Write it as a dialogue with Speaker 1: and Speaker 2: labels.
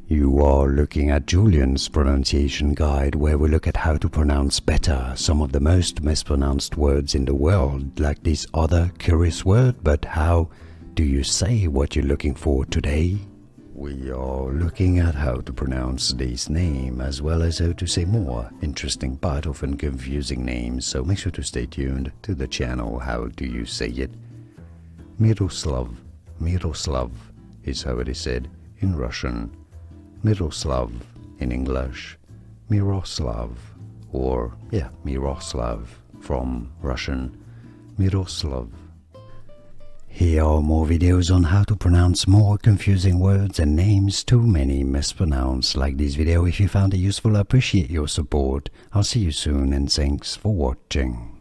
Speaker 1: You are looking at Julian's pronunciation guide, where we look at how to pronounce better some of the most mispronounced words in the world, like this other curious word. But how do you say what you're looking for today? We are looking at how to pronounce this name, as well as how to say more interesting but often confusing names, so make sure to stay tuned to the channel. How do you say it? Miroslav. Miroslav is how it is said in Russian. Miroslav in English. Miroslav, or Miroslav from Russian. Miroslav. Here are more videos on how to pronounce more confusing words and names too many mispronounced. Like this video if you found it useful. I appreciate your support. I'll see you soon and thanks for watching.